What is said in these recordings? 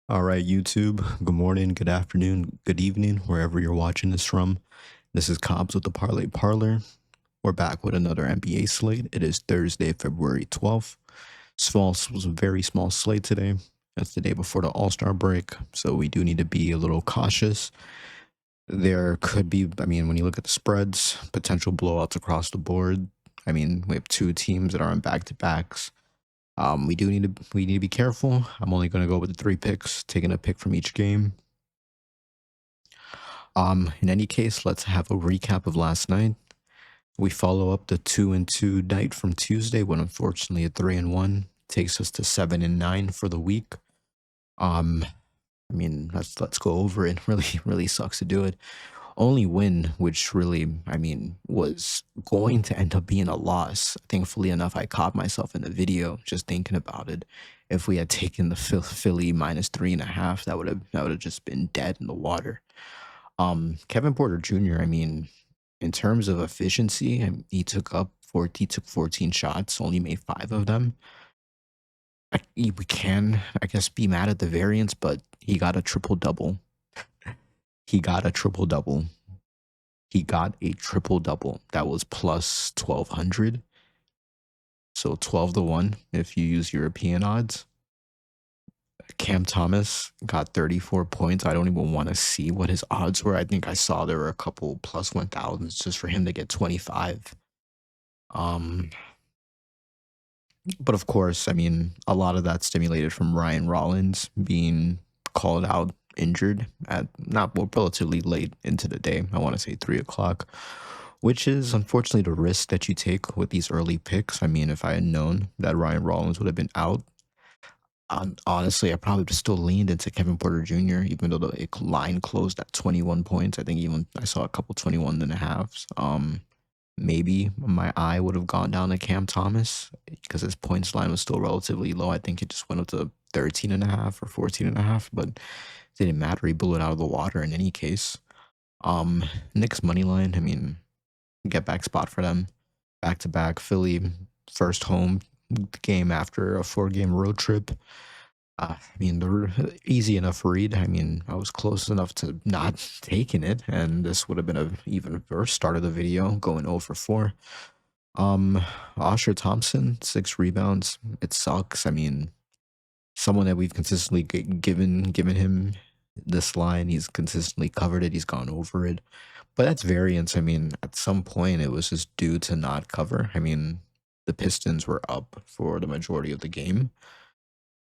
All right, YouTube. Good morning, good afternoon, good evening, wherever you're watching this from. This is Cobbs with the Parlay Parlor. We're back with another NBA slate. It is Thursday, February 12th. Was a very small slate today. That's the day before the All-Star break, so we do need to be a little cautious. There could be, when you look at the spreads, potential blowouts across the board. We have two teams that are on back-to-backs. We need to be careful. I'm only going to go with the three picks, taking a pick from each game. In any case, let's have a recap of last night. We follow up the 2-2 night from Tuesday, when unfortunately a 3-1 takes us to 7-9 for the week. Let's go over it. Really sucks to do it. Only win, which really, was going to end up being a loss. Thankfully enough, I caught myself in the video just thinking about it. If we had taken the Philly minus 3.5, that would have just been dead in the water. Kevin Porter Jr., in terms of efficiency, he took 14 shots, only made 5 of them. We can, I guess, be mad at the variance, but he got a triple double. He got a triple double. He got a triple double. That was plus 1200. So 12-1 if you use European odds. Cam Thomas got 34 points. I don't even want to see what his odds were. I think I saw there were a couple plus 1000s just for him to get 25. But of course, a lot of that stimulated from Ryan Rollins being called out injured at relatively late into the day. I want to say 3 o'clock, which is unfortunately the risk that you take with these early picks. If I had known that Ryan Rollins would have been out, honestly, I probably would have still leaned into Kevin Porter Jr., even though the line closed at 21 points. I think even I saw a couple 21 and a halves. Maybe my eye would have gone down to Cam Thomas because his points line was still relatively low. I think it just went up to 13.5 or 14.5, but it didn't matter. He blew it out of the water in any case. Knicks money line, get back spot for them. Back to back Philly first home game after a 4-game road trip. They're easy enough read. I was close enough to not taking it, and this would have been a even worse start of the video, going 0 for 4. Osher Thompson, 6 rebounds. It sucks. Someone that we've consistently given him this line, he's consistently covered it. He's gone over it, but that's variance. At some point, it was just due to not cover. The Pistons were up for the majority of the game.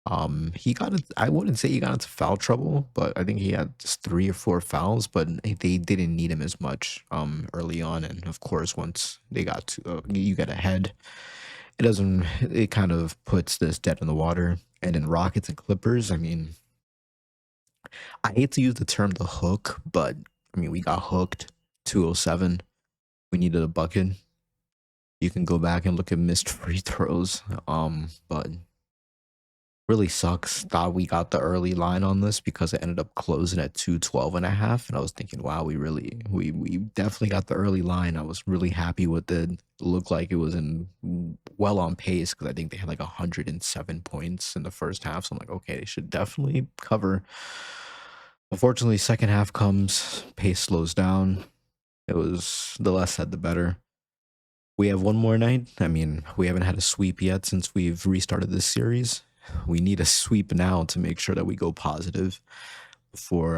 I wouldn't say he got into foul trouble, but I think he had just 3 or 4 fouls, but they didn't need him as much early on. And of course, once they got to you get ahead, it kind of puts this dead in the water. And in Rockets and Clippers, I hate to use the term the hook, but we got hooked 207. We needed a bucket. You can go back and look at missed free throws. But really sucks. Thought we got the early line on this because it ended up closing at 212.5. And I was thinking, wow, we definitely got the early line. I was really happy with it. It looked like it was well on pace because I think they had like 107 points in the first half. So I'm like, okay, they should definitely cover. Unfortunately, second half comes, pace slows down. It was the less said, the better. We have one more night. We haven't had a sweep yet since we've restarted this series. We need a sweep now to make sure that we go positive before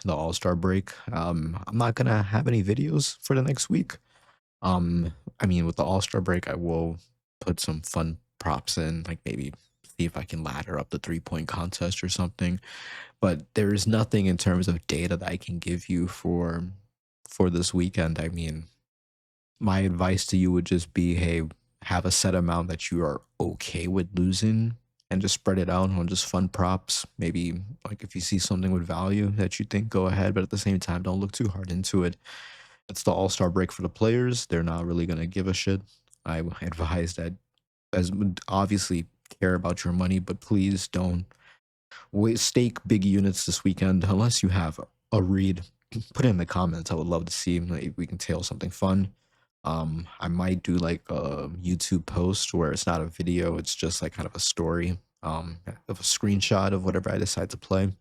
the All-Star break. I'm not gonna have any videos for the next week. With the All-Star break, I will put some fun props in, like maybe see if I can ladder up the 3-point contest or something. But there is nothing in terms of data that I can give you for this weekend. My advice to you would just be, hey, have a set amount that you are okay with losing and just spread it out on just fun props. Maybe like if you see something with value that you think, go ahead, but at the same time, don't look too hard into it. It's the All-Star break for the players. They're not really going to give a shit. I advise that, as obviously care about your money, but please don't stake big units this weekend unless you have a read. Put it in the comments. I would love to see if we can tail something fun. I might do like a YouTube post where it's not a video, it's just like kind of a story of a screenshot of whatever I decide to play.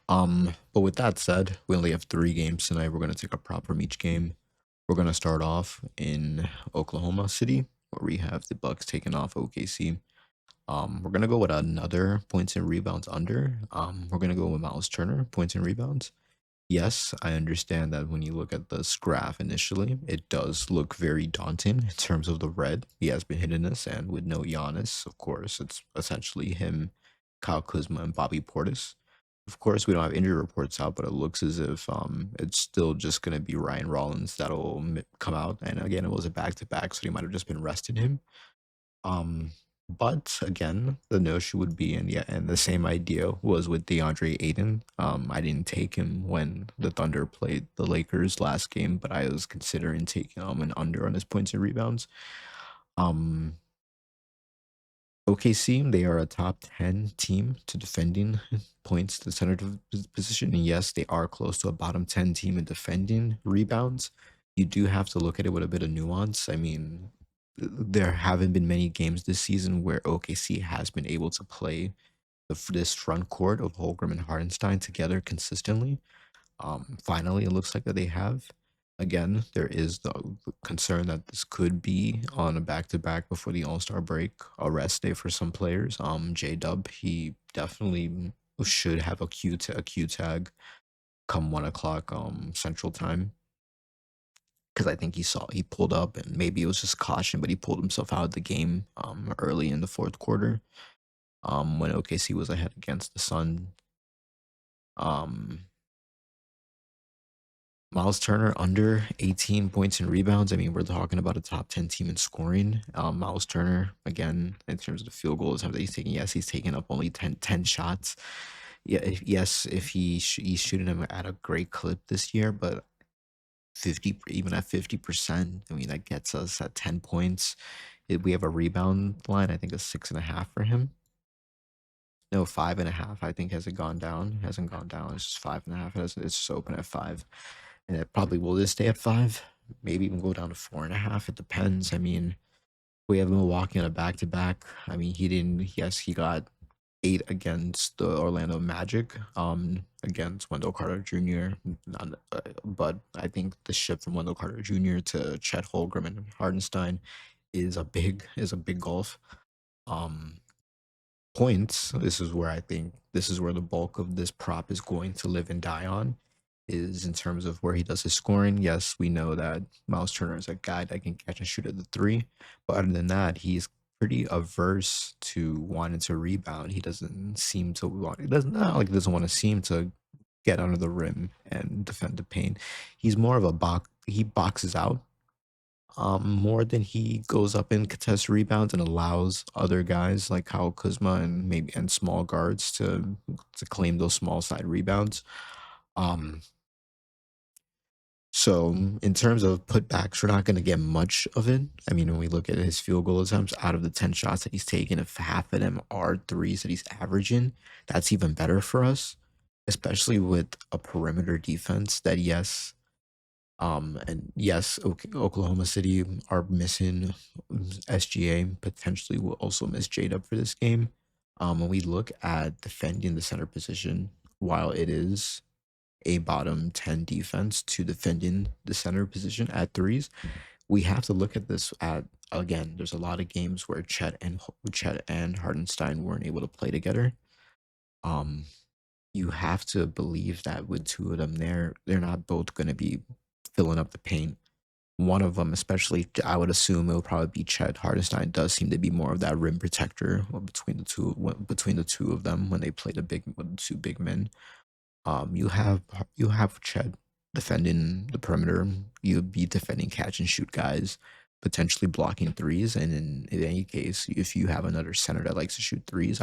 But with that said, we only have 3 games tonight. We're gonna take a prop from each game. We're gonna start off in Oklahoma City, where we have the Bucks taking off OKC. We're gonna go with another points and rebounds under. We're gonna go with Miles Turner, points and rebounds. Yes, I understand that when you look at this graph initially, it does look very daunting in terms of the red. He has been hitting this, and with no Giannis, of course, it's essentially him, Kyle Kuzma, and Bobby Portis. Of course, we don't have injury reports out, but it looks as if it's still just going to be Ryan Rollins that'll come out. And again, it was a back-to-back, so he might have just been resting him. Um, but again, the notion would be, and the same idea was with DeAndre Ayton. I didn't take him when the Thunder played the Lakers last game, but I was considering taking an under on his points and rebounds. Um, OKC, they are a top 10 team to defending points to the center position. And yes, they are close to a bottom 10 team in defending rebounds. You do have to look at it with a bit of nuance. I mean, there haven't been many games this season where OKC has been able to play this front court of Holmgren and Hardenstein together consistently. Finally, it looks like that they have. Again, there is the concern that this could be on a back-to-back before the All-Star break, a rest day for some players. J Dub, he definitely should have a Q tag come 1 o'clock Central Time, because I think he pulled up, and maybe it was just caution, but he pulled himself out of the game early in the fourth quarter when OKC was ahead against the Sun. Um, Miles Turner under 18 points and rebounds. I mean, we're talking about a top 10 team in scoring. Miles Turner, again, in terms of the field goals, that he's taking, yes, he's taking up only 10 shots. Yeah, yes, if he's shooting them at a great clip this year, but 50, even at 50%, I mean, that gets us at 10 points. We have a rebound line, I think, a 6.5 for him. No, 5.5. I think hasn't gone down. Hasn't gone down. It's just 5.5. It's just open at 5, and it probably will just stay at 5. Maybe even go down to 4.5. It depends. I mean, we have Milwaukee on a back-to-back. I mean, he didn't. Yes, he got 8 against the Orlando Magic. Against Wendell Carter Jr. But I think the shift from Wendell Carter Jr. to Chet Holmgren and Hardenstein is a big gulf. Um, Points, this is where I think this is where the bulk of this prop is going to live and die on, is in terms of where he does his scoring. Yes, we know that Miles Turner is a guy that can catch and shoot at the 3, but other than that, he's pretty averse to wanting to rebound. He doesn't seem to want. He doesn't not like he doesn't want to seem to get under the rim and defend the paint. He's more of a box. He boxes out more than he goes up and contests rebounds and allows other guys like Kyle Kuzma and small guards to claim those small side rebounds. Um, so in terms of putbacks, we're not going to get much of it. I mean, when we look at his field goal attempts, out of the 10 shots that he's taken, if half of them are threes that he's averaging, that's even better for us, especially with a perimeter defense that, yes, and yes, Oklahoma City are missing SGA, potentially will also miss J-Dub for this game. When we look at defending the center position, while it is a bottom 10 defense to defending the center position at threes, we have to look at this at, again, there's a lot of games where Chet and Hardenstein weren't able to play together. You have to believe that with two of them there, they're not both going to be filling up the paint. One of them, especially, I would assume it will probably be Chet. Hardenstein does seem to be more of that rim protector between the two of them when they play the two big men. You have Chet defending the perimeter. You'd be defending catch and shoot guys, potentially blocking threes. And in any case, if you have another center that likes to shoot threes,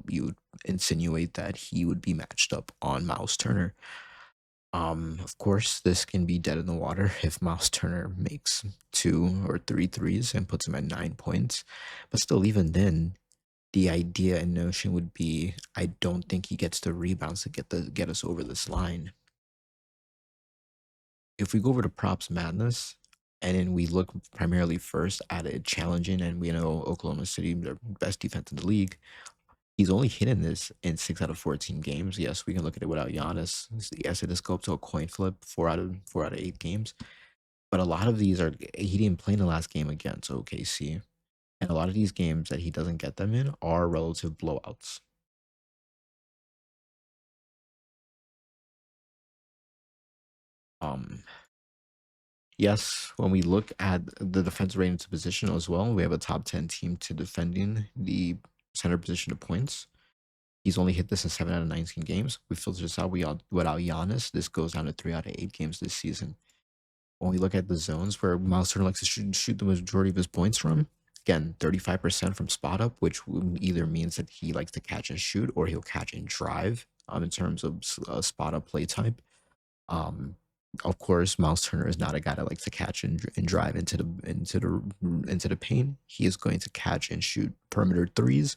you would insinuate that he would be matched up on Miles Turner. Of course, this can be dead in the water if Miles Turner makes 2 or 3 threes and puts him at 9 points. But still, even then, the idea and notion would be, I don't think he gets the rebounds to get us over this line. If we go over to props madness, And then we look primarily first at it challenging, and we know Oklahoma City, their best defense in the league. He's only hitting this in 6 out of 14 games. Yes, we can look at it without Giannis. Yes, it is go up to a coin flip, 4 out of 8 games. But a lot of these are he didn't play in the last game against OKC, and a lot of these games that he doesn't get them in are relative blowouts. Um, yes, when we look at the defensive rating to position as well, we have a top 10 team to defending the center position to points. He's only hit this in 7 out of 19 games. We filter this out. Without Giannis, this goes down to 3 out of 8 games this season. When we look at the zones where Miles Turner likes to shoot the majority of his points from, again, 35% from spot up, which either means that he likes to catch and shoot or he'll catch and drive in terms of spot up play type. Um, of course, Miles Turner is not a guy that likes to catch and drive into the paint. He is going to catch and shoot perimeter threes,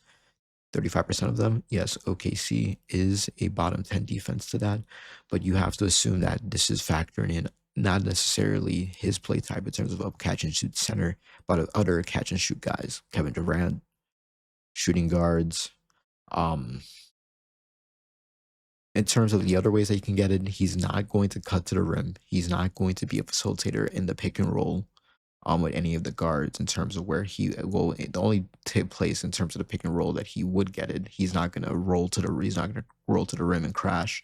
35% of them. Yes, OKC is a bottom 10 defense to that, but you have to assume that this is factoring in not necessarily his play type in terms of a catch and shoot center, but other catch and shoot guys. Kevin Durant, shooting guards. Um, in terms of the other ways that you can get it, he's not going to cut to the rim. He's not going to be a facilitator in the pick and roll with any of the guards in terms of where he will the only take place in terms of the pick and roll that he would get it. He's not gonna roll to the rim and crash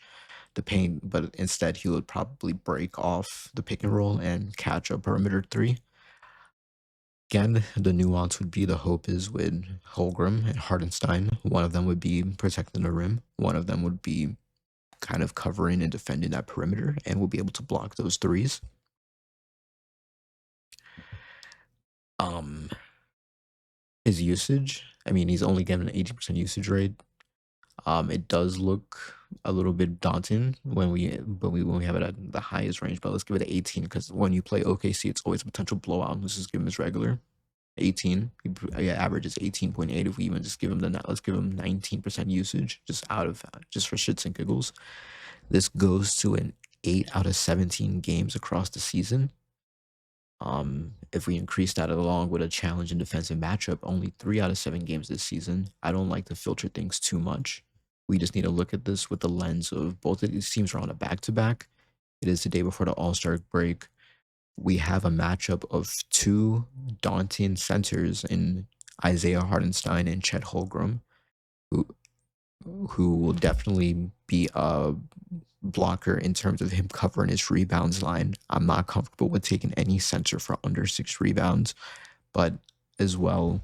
the paint, but instead he would probably break off the pick and roll and catch a perimeter three. Again, the nuance would be the hope is with Holmgren and Hardenstein. One of them would be protecting the rim. One of them would be kind of covering and defending that perimeter and will be able to block those threes. Um, his usage, I mean, he's only getting an 80% usage rate. It does look a little bit daunting when we have it at the highest range, but let's give it an 18 because when you play OKC, it's always a potential blowout. Let's just give him his regular 18. Average is 18.8. If we even just give him let's give him 19% usage just for shits and giggles. This goes to an 8 out of 17 games across the season. If we increase that along with a challenge and defensive matchup, only 3 out of 7 games this season. I don't like to filter things too much. We just need to look at this with the lens of both of these teams are on a back-to-back. It is the day before the All-Star break. We have a matchup of two daunting centers in Isaiah Hardenstein and Chet Holmgren, who will definitely be a blocker in terms of him covering his rebounds line. I'm not comfortable with taking any center for under 6 rebounds, but as well,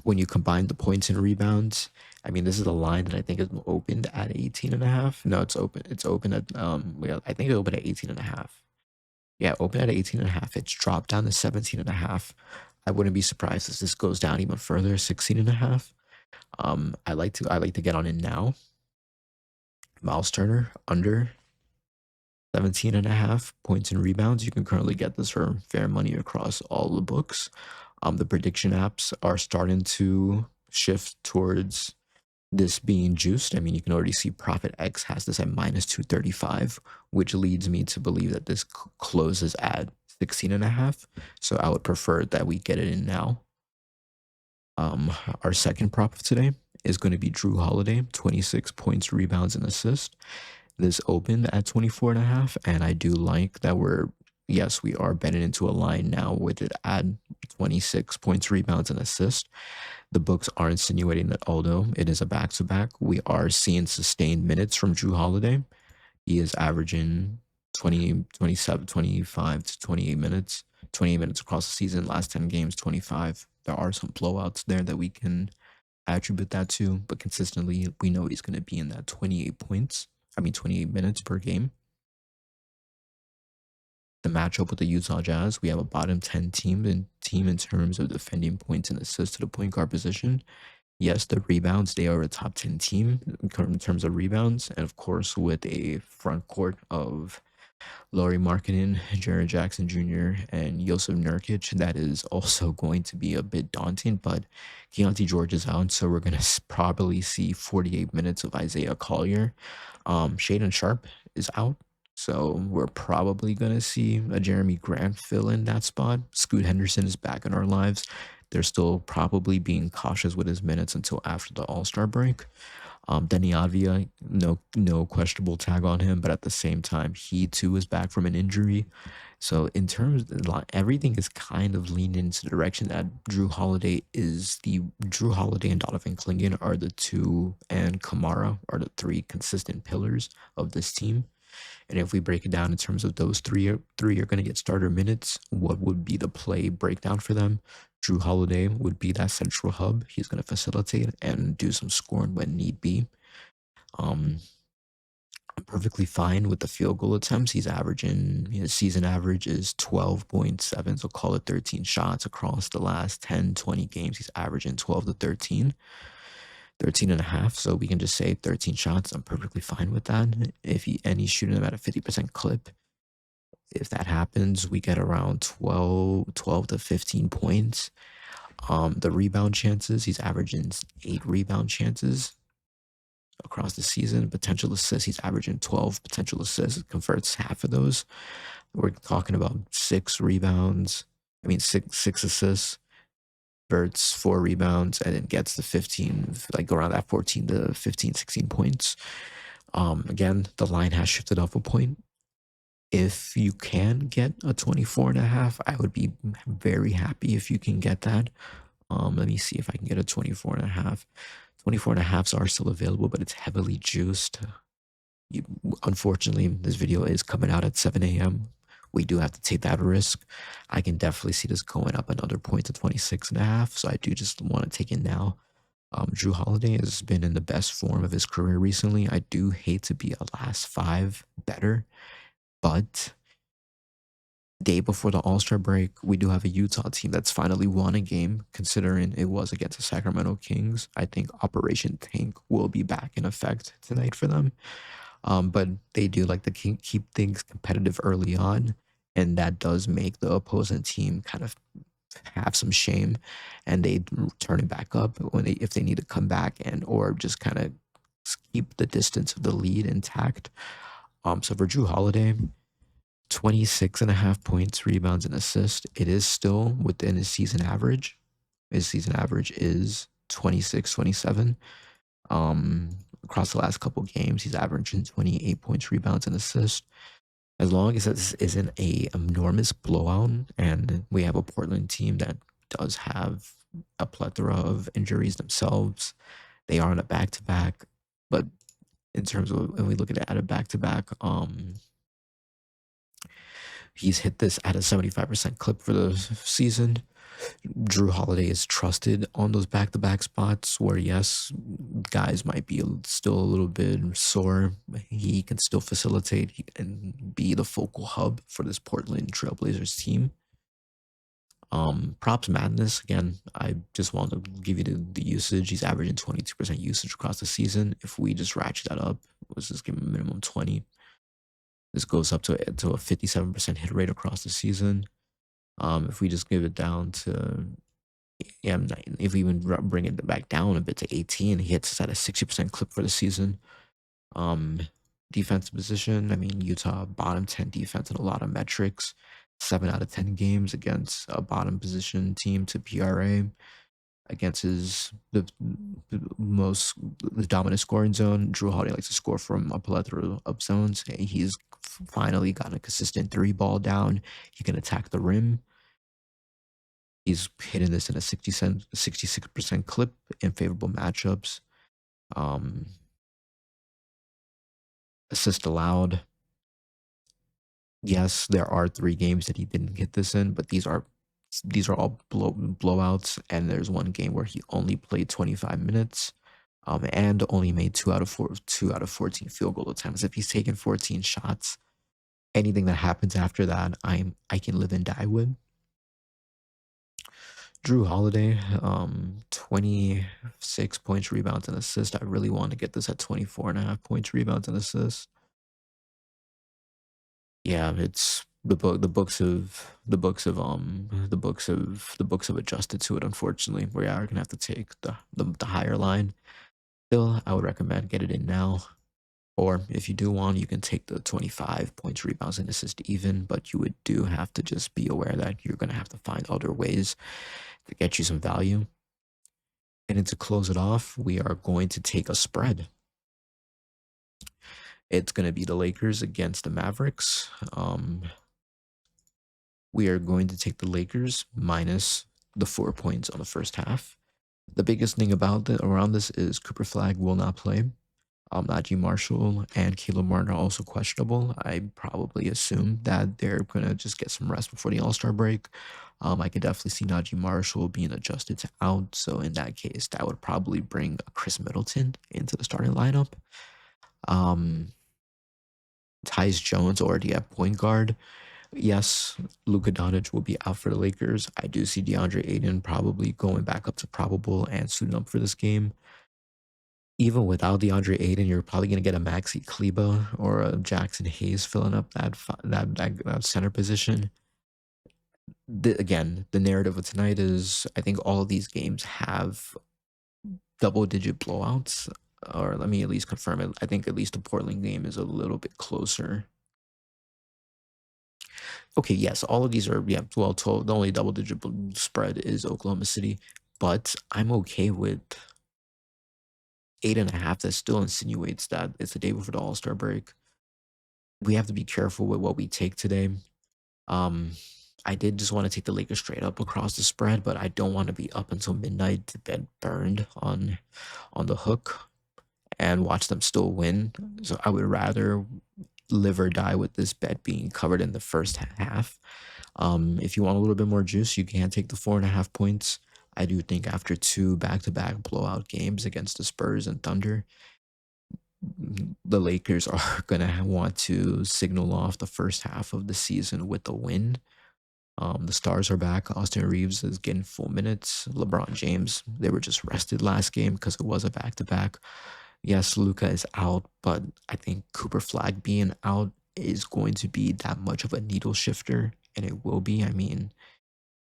when you combine the points and rebounds, I mean, this is a line that I think is opened at 18.5. No, it's open. It's open at I think it opened at 18.5. Yeah, open at 18.5. It's dropped down to 17.5. I wouldn't be surprised if this goes down even further, 16.5. I like to get on it now. Miles Turner under 17.5 points and rebounds. You can currently get this for fair money across all the books. The prediction apps are starting to shift towards this being juiced. I mean, you can already see Profit X has this at minus 235, which leads me to believe that this closes at 16.5. So I would prefer that we get it in now. Our second prop of today is going to be Drew Holiday, 26 points, rebounds, and assists. This opened at 24.5, and I do like that we are betting into a line now with it at 26 points, rebounds, and assists. The books are insinuating that although it is a back-to-back, we are seeing sustained minutes from Drew Holiday. He is averaging 20, 27, 25 to 28 minutes. 28 minutes across the season, last 10 games, 25. There are some blowouts there that we can attribute that to, but consistently, we know he's going to be in that 28 minutes per game. The matchup with the Utah Jazz, we have a bottom 10 team in terms of defending points and assists to the point guard position. Yes, the rebounds, they are a top 10 team in terms of rebounds, and of course, with a front court of Lauri Markkanen, Jaren Jackson Jr., and Joseph Nurkic, that is also going to be a bit daunting, but Keontae George is out, so we're going to probably see 48 minutes of Isaiah Collier. Shaedon Sharpe is out, So we're probably going to see a Jeremy Grant fill in that spot. Scoot Henderson is back in our lives. They're still probably being cautious with his minutes until after the All-Star break. Denny Avdia, no questionable tag on him, but at the same time, he too is back from an injury. So in terms of everything is kind of leaning into the direction that Drew Holiday and Donovan Clingan are the two, and Kamara are the three consistent pillars of this team. And if we break it down in terms of those three are going to get starter minutes, what would be the play breakdown for them? Drew Holiday would be that central hub. He's going to facilitate and do some scoring when need be. Um, I'm perfectly fine with the field goal attempts. He's averaging, his season average is 12.7, so call it 13 shots across the last 10, 20 games. He's averaging 12 to 13 and a half. So we can just say 13 shots. I'm perfectly fine with that. And he's shooting them at a 50% clip. If that happens, we get around 12 to 15 points. The rebound chances, he's averaging 8 rebound chances across the season. Potential assists, he's averaging 12 potential assists, converts half of those. We're talking about 6 rebounds. I mean, six assists, converts 4 rebounds, and then gets the 15, like around that 14 to 15, 16 points. Again, the line has shifted up a point. If you can get a 24 and a half, I would be very happy if you can get that. Let me see if I can get a 24 and a half. 24 and a halves are still available, but it's heavily juiced. Unfortunately, this video is coming out at 7 a.m. We do have to take that risk. I can definitely see this going up another point to 26 and a half. So I do just want to take it now. Drew Holiday has been in the best form of his career recently. I do hate to be a last 5 better, but day before the All-Star break, we do have a Utah team that's finally won a game, considering it was against the Sacramento Kings. I think Operation Tank will be back in effect tonight for them. But they do like to keep things competitive early on, and that does make the opposing team kind of have some shame, and they turn it back up if they need to come back and or just kind of keep the distance of the lead intact. So for Drew Holiday, 26 and a half points, rebounds, and assists. It is still within his season average. His season average is 26, 27. Across the last couple games, he's averaging 28 points, rebounds, and assists. As long as this isn't a enormous blowout, and we have a Portland team that does have a plethora of injuries themselves, they are on a back-to-back. But in terms of when we look at a back-to-back, he's hit this at a 75% clip for the season. Drew Holiday is trusted on those back-to-back spots where, yes, guys might be still a little bit sore. He can still facilitate and be the focal hub for this Portland Trailblazers team. Props madness, again, I just want to give you the usage. He's averaging 22% usage across the season. If we just ratchet that up, let's just give him a minimum 20. This goes up to a 57% hit rate across the season. If we just give it down to, if we even bring it back down a bit to 18, he hits us at a 60% clip for the season. Defensive position, I mean, Utah bottom 10 defense in a lot of metrics. 7 out of 10 games against a bottom position team to PRA. Against the dominant scoring zone, Drew Holiday likes to score from a plethora of zones. He's finally gotten a consistent 3-ball down. He can attack the rim. He's hitting this in a 66% clip in favorable matchups. Assist allowed. Yes, there are 3 games that he didn't get this in, but these are all blowouts, and there's one game where he only played 25 minutes, and only made 2 out of 14 field goal attempts. If he's taken 14 shots, anything that happens after that, I can live and die with. Drew Holiday, 26 points, rebounds, and assists. I really want to get this at 24 and a half points, rebounds, and assists. Yeah, it's the books have adjusted to it. Unfortunately, we are gonna have to take the higher line. Still, I would recommend get it in now. Or if you do want, you can take the 25 points, rebounds, and assists even, but you would do have to just be aware that you're going to have to find other ways to get you some value. And then to close it off, we are going to take a spread. It's going to be the Lakers against the Mavericks. We are going to take the Lakers minus the 4 points on the first half. The biggest thing about around this is Cooper Flag will not play. Najee Marshall and Caleb Martin are also questionable. I probably assume that they're going to just get some rest before the All-Star break. I could definitely see Najee Marshall being adjusted to out. So in that case, that would probably bring Chris Middleton into the starting lineup. Tyus Jones already at point guard. Yes, Luka Doncic will be out for the Lakers. I do see DeAndre Ayton probably going back up to probable and suiting up for this game. Even without DeAndre Ayton, you're probably going to get a Maxi Kleba or a Jackson Hayes filling up that center position. Again, the narrative of tonight is I think all of these games have double-digit blowouts. Or let me at least confirm it. I think at least the Portland game is a little bit closer. Okay, yes, all of these are, yeah, well, 12, the only double-digit spread is Oklahoma City, but I'm okay with 8.5. That still insinuates that it's the day before the All-Star break. We have to be careful with what we take today. I did just want to take the Lakers straight up across the spread, but I don't want to be up until midnight to get burned on the hook and watch them still win. So I would rather live or die with this bet being covered in the first half. If you want a little bit more juice, you can take the 4.5 points. I do think after 2 back-to-back blowout games against the Spurs and Thunder, the Lakers are going to want to signal off the first half of the season with a win. The stars are back. Austin Reeves is getting full minutes. LeBron James, they were just rested last game because it was a back-to-back. Yes, Luka is out, but I think Cooper Flag being out is going to be that much of a needle shifter, and it will be. I mean,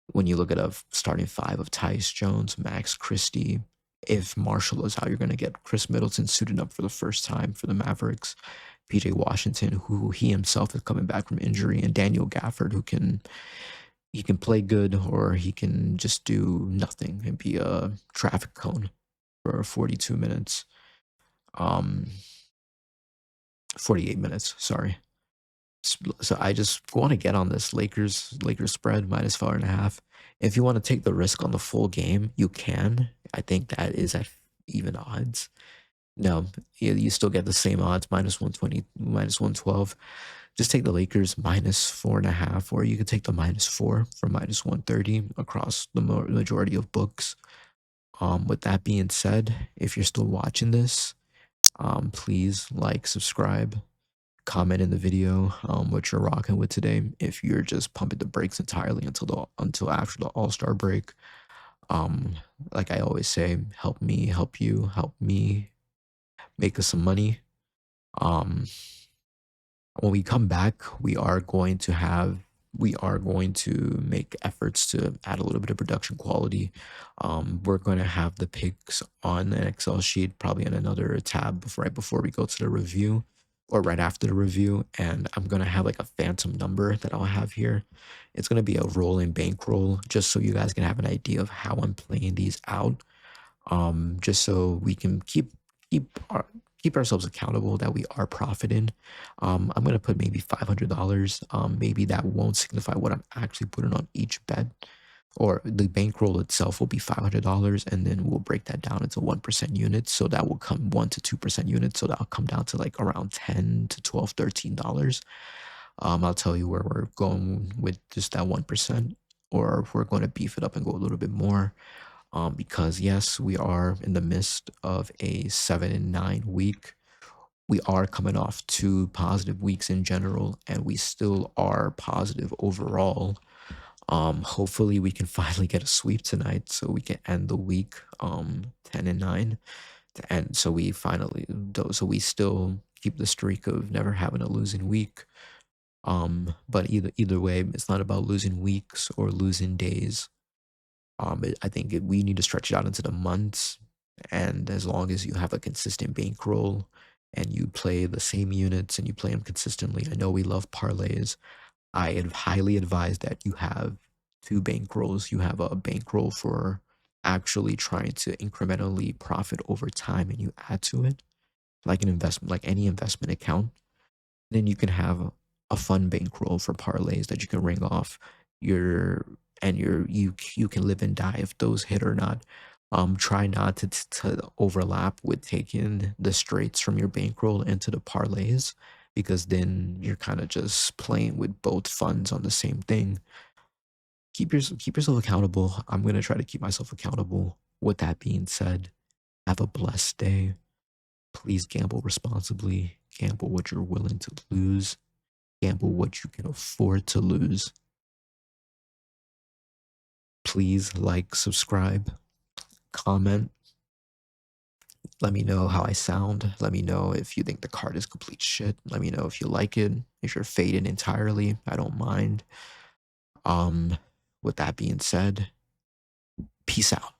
when you look at a starting 5 of Tyus Jones, Max Christie, if Marshall is out, you're going to get Chris Middleton suited up for the first time for the Mavericks. PJ Washington, who he himself is coming back from injury, and Daniel Gafford, who can play good or he can just do nothing and be a traffic cone for 42 minutes. 48 minutes, sorry. So I just want to get on this Lakers spread minus 4.5. If you want to take the risk on the full game, you can. I think that is at even odds. No, you still get the same odds, minus 120, minus 112. Just take the Lakers minus 4.5, or you could take the minus 4 for minus 130 across the majority of books. With that being said, if you're still watching this, please like, subscribe, comment in the video what you're rocking with today. If you're just pumping the brakes entirely until after the All-Star break, like I always say, help me help you, help me make us some money. When we come back, we are going to make efforts to add a little bit of production quality. We're going to have the picks on an Excel sheet, probably in another tab right before we go to the review or right after the review. And I'm going to have like a phantom number that I'll have here. It's going to be a rolling bankroll just so you guys can have an idea of how I'm playing these out. Just so we can keep ourselves accountable that we are profiting. I'm gonna put maybe $500. Maybe that won't signify what I'm actually putting on each bet, or the bankroll itself will be $500, and then we'll break that down into 1% units. So that will come 1 to 2% units. So that'll come down to like around $10 to $12, $13. I'll tell you where we're going with just that 1%, or if we're going to beef it up and go a little bit more. Because yes, we are in the midst of a 7-9 week. We are coming off 2 positive weeks in general, and we still are positive overall. Hopefully we can finally get a sweep tonight so we can end the week 10-9, and so we still keep the streak of never having a losing week. But either way, it's not about losing weeks or losing days. I think we need to stretch it out into the months, and as long as you have a consistent bankroll and you play the same units and you play them consistently. I know we love parlays. Highly advise that you have two bankrolls. You have a bankroll for actually trying to incrementally profit over time, and you add to it like an investment, like any investment account. Then you can have a fun bankroll for parlays that you can ring off your and you can live and die if those hit or not. Try not to overlap with taking the straights from your bankroll into the parlays, because then you're kind of just playing with both funds on the same thing. Keep yourself accountable. I'm gonna try to keep myself accountable. With that being said, have a blessed day. Please gamble responsibly. Gamble what you're willing to lose. Gamble what you can afford to lose. Please like, subscribe, comment. Let me know how I sound. Let me know if you think the card is complete shit. Let me know if you like it. If you're fading entirely, I don't mind. Um, with that being said, peace out.